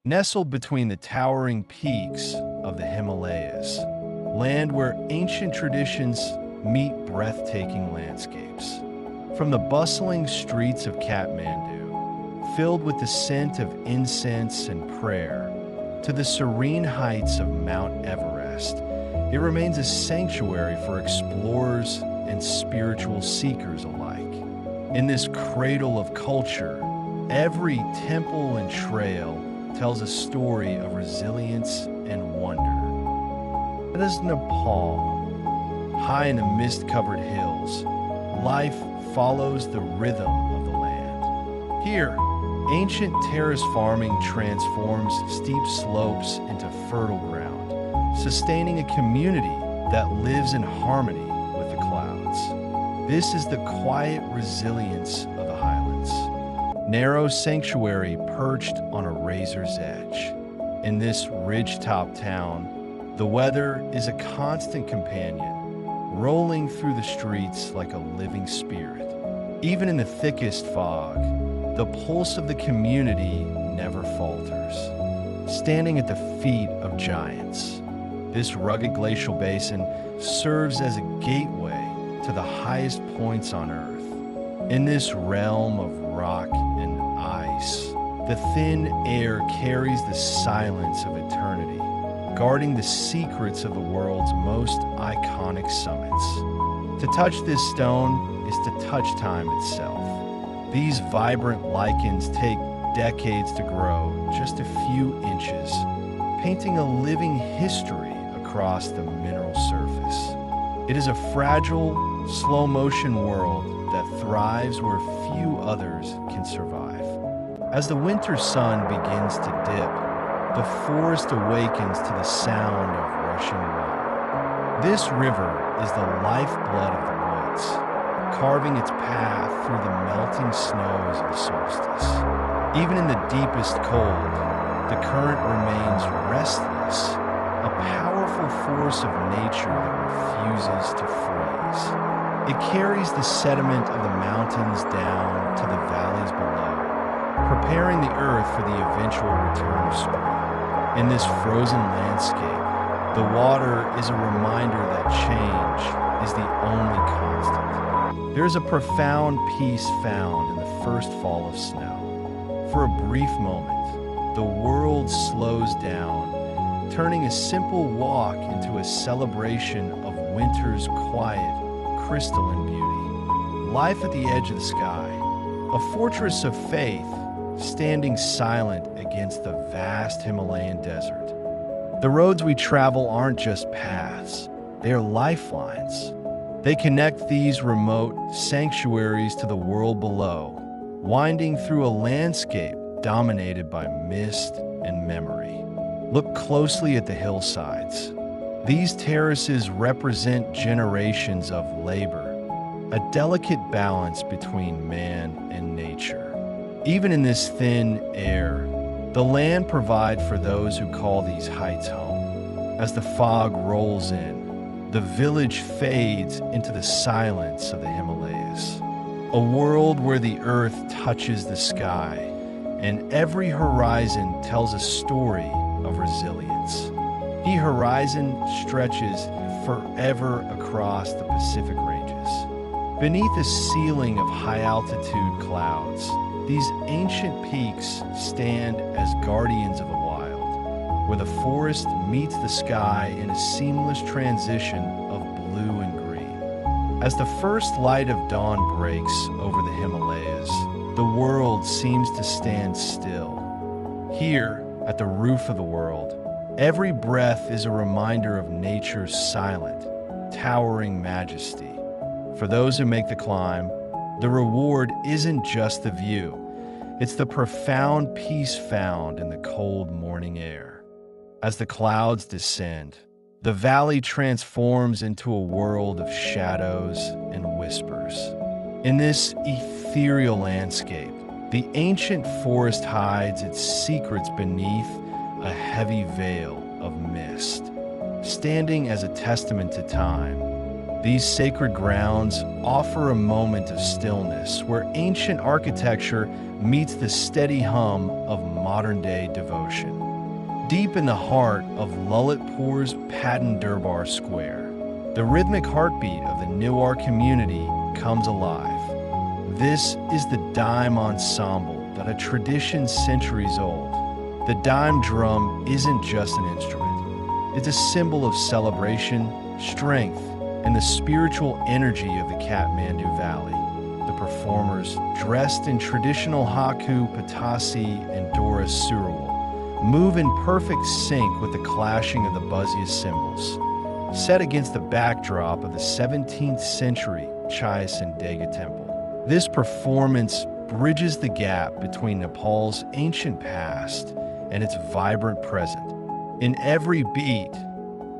Nestled between the towering peaks of the Himalayas, land where ancient traditions meet breathtaking landscapes. From the bustling streets of Kathmandu, filled with the scent of incense and prayer, to the serene heights of Mount Everest, it remains a sanctuary for explorers and spiritual seekers alike. In this cradle of culture, every temple and trail tells a story of resilience and wonder. That is Nepal. High in the mist-covered hills, life follows the rhythm of the land. Here, ancient terrace farming transforms steep slopes into fertile ground, sustaining a community that lives in harmony with the clouds. This is the quiet resilience of the highlands. Narrow sanctuary perched on a razor's edge. In this ridgetop town, the weather is a constant companion, rolling through the streets like a living spirit. Even in the thickest fog, the pulse of the community never falters. Standing at the feet of giants, this rugged glacial basin serves as a gateway to the highest points on Earth. In this realm of rock and ice, the thin air carries the silence of eternity, guarding the secrets of the world's most iconic summits. To touch this stone is to touch time itself. These vibrant lichens take decades to grow just a few inches, painting a living history across the mineral surface. It is a fragile, slow-motion world that thrives where few others can survive. As the winter sun begins to dip, the forest awakens to the sound of rushing water. This river is the lifeblood of the woods, carving its path through the melting snows of the solstice. Even in the deepest cold, the current remains restless, a powerful force of nature that refuses to freeze. It carries the sediment of the mountains down to the valleys below, preparing the earth for the eventual return of spring. In this frozen landscape, the water is a reminder that change is the only constant. There is a profound peace found in the first fall of snow. For a brief moment, the world slows down, turning a simple walk into a celebration of winter's quiet, crystalline beauty. Life at the edge of the sky, a fortress of faith, standing silent against the vast Himalayan desert. The roads we travel aren't just paths, they are lifelines. They connect these remote sanctuaries to the world below, winding through a landscape dominated by mist and memory. Look closely at the hillsides. These terraces represent generations of labor, a delicate balance between man and nature. Even in this thin air, the land provides for those who call these heights home. As the fog rolls in, the village fades into the silence of the Himalayas, a world where the earth touches the sky, and every horizon tells a story of resilience. The horizon stretches forever across the Pacific ranges. Beneath a ceiling of high-altitude clouds, these ancient peaks stand as guardians of the wild, where the forest meets the sky in a seamless transition of blue and green. As the first light of dawn breaks over the Himalayas, the world seems to stand still. Here, at the roof of the world, every breath is a reminder of nature's silent, towering majesty. For those who make the climb, the reward isn't just the view, it's the profound peace found in the cold morning air. As the clouds descend, the valley transforms into a world of shadows and whispers. In this ethereal landscape, the ancient forest hides its secrets beneath a heavy veil of mist, standing as a testament to time. These sacred grounds offer a moment of stillness where ancient architecture meets the steady hum of modern-day devotion. Deep in the heart of Lalitpur's Patan Durbar Square, the rhythmic heartbeat of the Newar community comes alive. This is the dime ensemble, that a tradition centuries old. The dime drum isn't just an instrument. It's a symbol of celebration, strength, and the spiritual energy of the Kathmandu Valley. The performers, dressed in traditional Haku, Patasi, and Dora Surawal, move in perfect sync with the clashing of the buzziest cymbals, set against the backdrop of the 17th century Chayasandega Temple. This performance bridges the gap between Nepal's ancient past and its vibrant present. In every beat,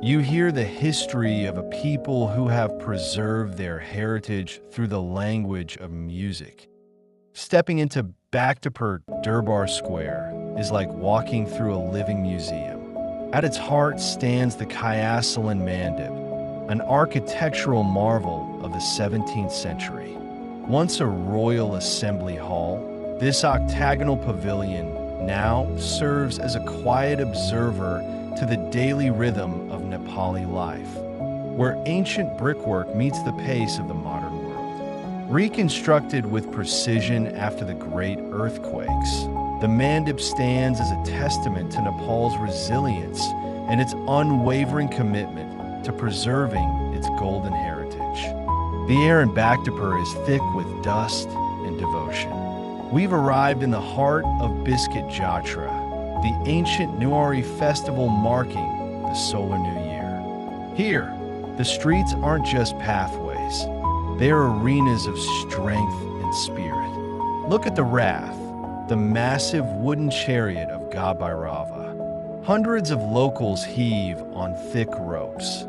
you hear the history of a people who have preserved their heritage through the language of music. Stepping into Bhaktapur Durbar Square is like walking through a living museum. At its heart stands the Kyasalan Mandip, an architectural marvel of the 17th century. Once a royal assembly hall, this octagonal pavilion now serves as a quiet observer to the daily rhythm of Nepali life, where ancient brickwork meets the pace of the modern world. Reconstructed with precision after the great earthquakes, the Mandip stands as a testament to Nepal's resilience and its unwavering commitment to preserving its golden heritage. The air in Bhaktapur is thick with dust and devotion. We've arrived in the heart of Biscuit Jatra, the ancient Nuari festival marking the solar new year. Here, the streets aren't just pathways. They are arenas of strength and spirit. Look at the Rath, the massive wooden chariot of Gabairava. Hundreds of locals heave on thick ropes,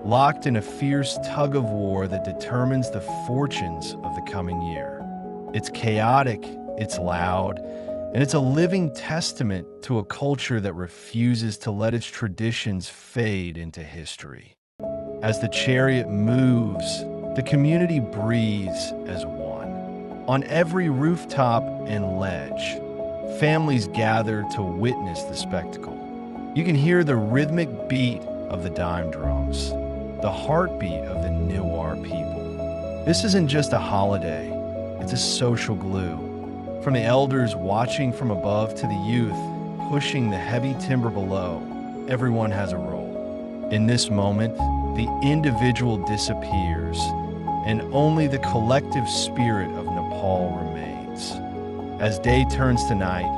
locked in a fierce tug-of-war that determines the fortunes of the coming year. It's chaotic, it's loud, and it's a living testament to a culture that refuses to let its traditions fade into history. As the chariot moves, the community breathes as one. On every rooftop and ledge, families gather to witness the spectacle. You can hear the rhythmic beat of the dime drums, the heartbeat of the Newar people. This isn't just a holiday, it's a social glue. From the elders watching from above to the youth pushing the heavy timber below, everyone has a role. In this moment, the individual disappears, and only the collective spirit of Nepal remains. As day turns to night,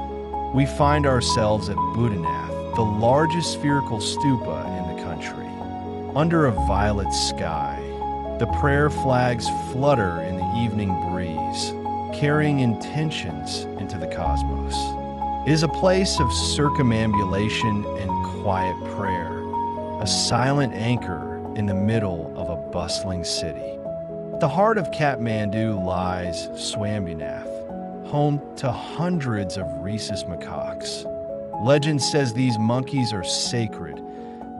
we find ourselves at Buddhanath, the largest spherical stupa in the country. Under a violet sky, the prayer flags flutter in the evening breeze, carrying intentions into the cosmos. It is a place of circumambulation and quiet prayer, a silent anchor in the middle of a bustling city. At the heart of Kathmandu lies Swambhunath, home to hundreds of rhesus macaques. Legend says these monkeys are sacred,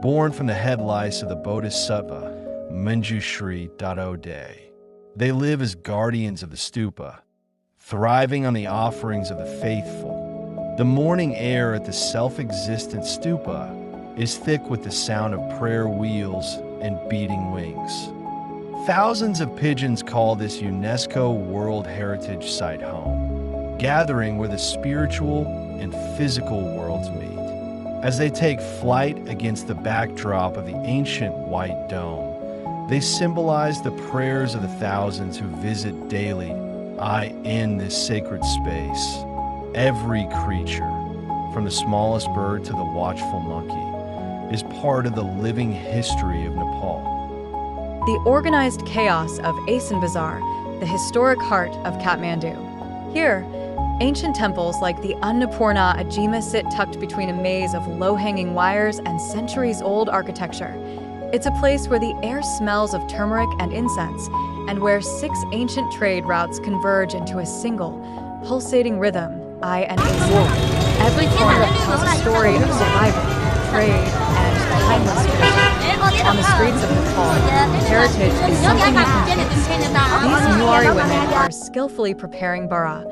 born from the head lice of the Bodhisattva Manjushri Dadode. They live as guardians of the stupa, thriving on the offerings of the faithful. The morning air at the self-existent stupa is thick with the sound of prayer wheels and beating wings. Thousands of pigeons call this UNESCO World Heritage Site home, gathering where the spiritual and physical worlds meet. As they take flight against the backdrop of the ancient white dome, they symbolize the prayers of the thousands who visit daily in this sacred space. Every creature, from the smallest bird to the watchful monkey, is part of the living history of Nepal. The organized chaos of Asan Bazaar, the historic heart of Kathmandu. Here, ancient temples like the Annapurna Ajima sit tucked between a maze of low-hanging wires and centuries-old architecture. It's a place where the air smells of turmeric and incense, and where 6 ancient trade routes converge into a single, pulsating rhythm, and Asan. Every corner tells a story of survival, trade, and timeless tradition. On the streets of Nepal, heritage is something you can taste. These Nuari women are skillfully preparing bara,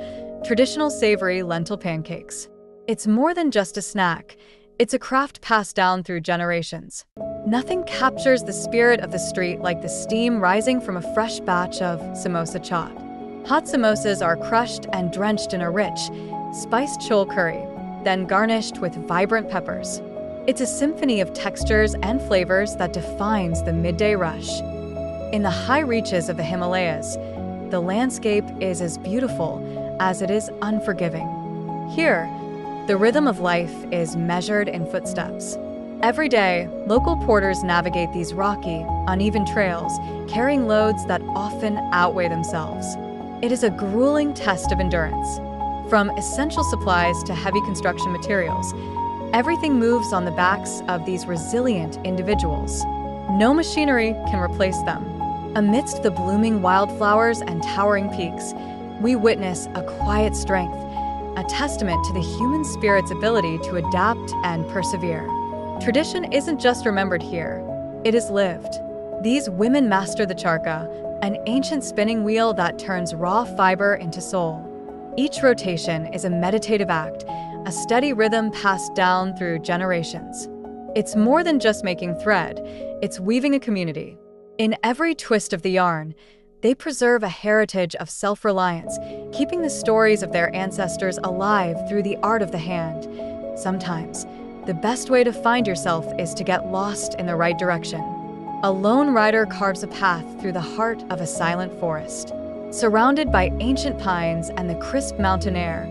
traditional savory lentil pancakes. It's more than just a snack. It's a craft passed down through generations. Nothing captures the spirit of the street like the steam rising from a fresh batch of samosa chaat. Hot samosas are crushed and drenched in a rich, spiced chole curry, then garnished with vibrant peppers. It's a symphony of textures and flavors that defines the midday rush. In the high reaches of the Himalayas, the landscape is as beautiful as it is unforgiving. Here, the rhythm of life is measured in footsteps. Every day, local porters navigate these rocky, uneven trails, carrying loads that often outweigh themselves. It is a grueling test of endurance. From essential supplies to heavy construction materials, everything moves on the backs of these resilient individuals. No machinery can replace them. Amidst the blooming wildflowers and towering peaks, we witness a quiet strength, a testament to the human spirit's ability to adapt and persevere. Tradition isn't just remembered here, it is lived. These women master the charka, an ancient spinning wheel that turns raw fiber into soul. Each rotation is a meditative act, a steady rhythm passed down through generations. It's more than just making thread, it's weaving a community. In every twist of the yarn, they preserve a heritage of self-reliance, keeping the stories of their ancestors alive through the art of the hand. Sometimes, the best way to find yourself is to get lost in the right direction. A lone rider carves a path through the heart of a silent forest. Surrounded by ancient pines and the crisp mountain air,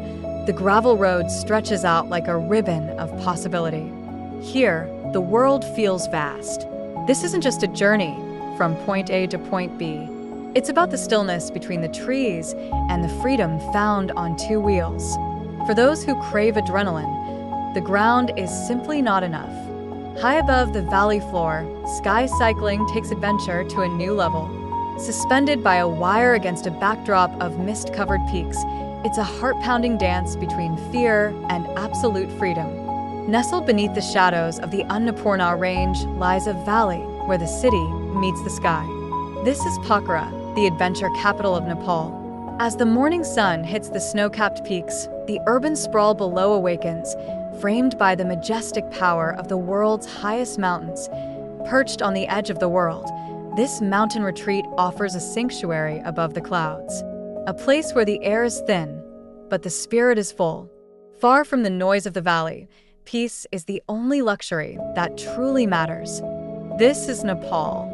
the gravel road stretches out like a ribbon of possibility. Here, the world feels vast. This isn't just a journey from point A to point B. It's about the stillness between the trees and the freedom found on two wheels. For those who crave adrenaline, the ground is simply not enough. High above the valley floor, sky cycling takes adventure to a new level. Suspended by a wire against a backdrop of mist-covered peaks, it's a heart-pounding dance between fear and absolute freedom. Nestled beneath the shadows of the Annapurna Range lies a valley where the city meets the sky. This is Pokhara, the adventure capital of Nepal. As the morning sun hits the snow-capped peaks, the urban sprawl below awakens, framed by the majestic power of the world's highest mountains. Perched on the edge of the world, this mountain retreat offers a sanctuary above the clouds. A place where the air is thin, but the spirit is full. Far from the noise of the valley, peace is the only luxury that truly matters. This is Nepal.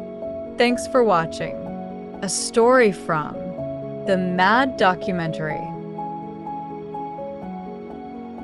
Thanks for watching. A story from the Mad Documentary.